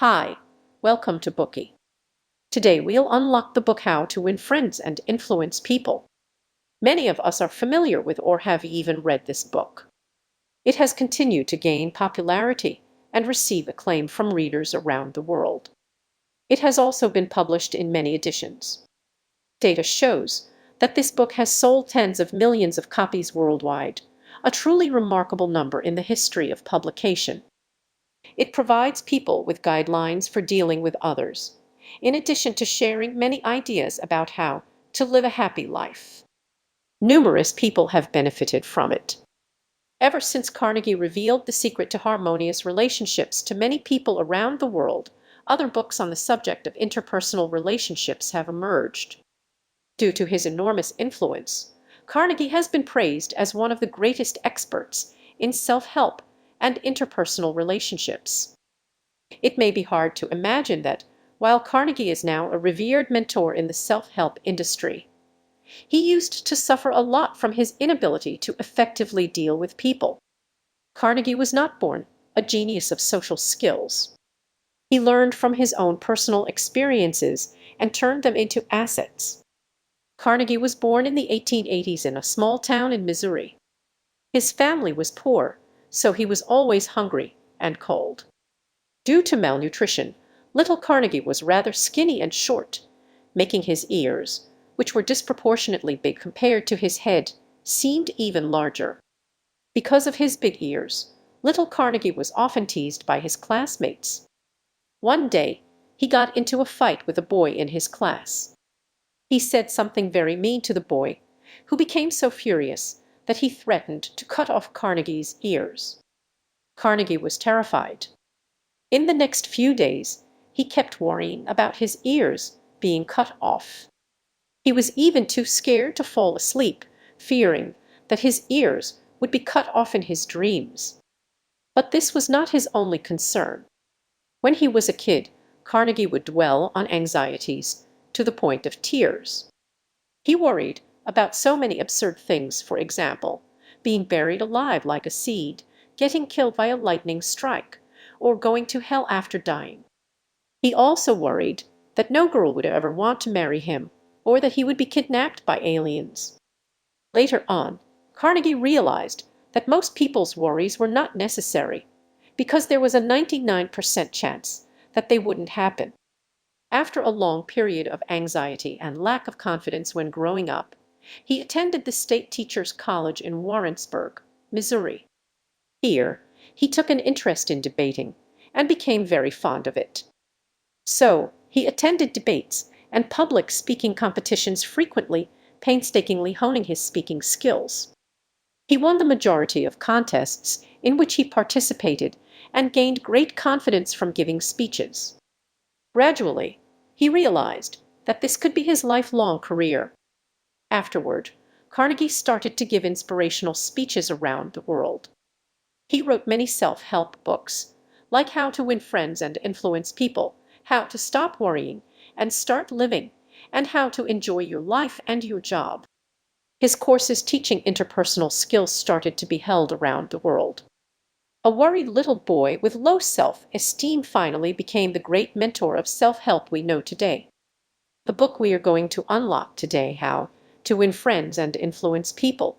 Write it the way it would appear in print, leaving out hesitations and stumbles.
Hi, welcome to Bookie. Today we'll unlock the book How to Win Friends and Influence People. Many of us are familiar with or have even read this book. It has continued to gain popularity and receive acclaim from readers around the world. It has also been published in many editions. Data shows that this book has sold tens of millions of copies worldwide, a truly remarkable number in the history of publication. It provides people with guidelines for dealing with others, in addition to sharing many ideas about how to live a happy life. Numerous people have benefited from it. Ever since Carnegie revealed the secret to harmonious relationships to many people around the world, other books on the subject of interpersonal relationships have emerged. Due to his enormous influence, Carnegie has been praised as one of the greatest experts in self-help and interpersonal relationships. It may be hard to imagine that, while Carnegie is now a revered mentor in the self-help industry, he used to suffer a lot from his inability to effectively deal with people. Carnegie was not born a genius of social skills. He learned from his own personal experiences and turned them into assets. Carnegie was born in the 1880s in a small town in Missouri. His family was poor, so he was always hungry and cold. Due to malnutrition, little Carnegie was rather skinny and short, making his ears, which were disproportionately big compared to his head, seemed even larger. Because of his big ears, little Carnegie was often teased by his classmates. One day, he got into a fight with a boy in his class. He said something very mean to the boy, who became so furious that he threatened to cut off Carnegie's ears. Carnegie was terrified. In the next few days, he kept worrying about his ears being cut off. He was even too scared to fall asleep, fearing that his ears would be cut off in his dreams. But this was not his only concern. When he was a kid, Carnegie would dwell on anxieties to the point of tears. He worried about so many absurd things, for example, being buried alive like a seed, getting killed by a lightning strike, or going to hell after dying. He also worried that no girl would ever want to marry him, or that he would be kidnapped by aliens. Later on, Carnegie realized that most people's worries were not necessary, because there was a 99% chance that they wouldn't happen. After a long period of anxiety and lack of confidence when growing up, he attended the State Teachers College in Warrensburg, Missouri. Here, he took an interest in debating and became very fond of it. So, he attended debates and public speaking competitions frequently, painstakingly honing his speaking skills. He won the majority of contests in which he participated and gained great confidence from giving speeches. Gradually, he realized that this could be his lifelong career. Afterward, Carnegie started to give inspirational speeches around the world. He wrote many self-help books, like How to Win Friends and Influence People, How to Stop Worrying and Start Living, and How to Enjoy Your Life and Your Job. His courses teaching interpersonal skills started to be held around the world. A worried little boy with low self-esteem finally became the great mentor of self-help we know today. The book we are going to unlock today, How to Win Friends and Influence People,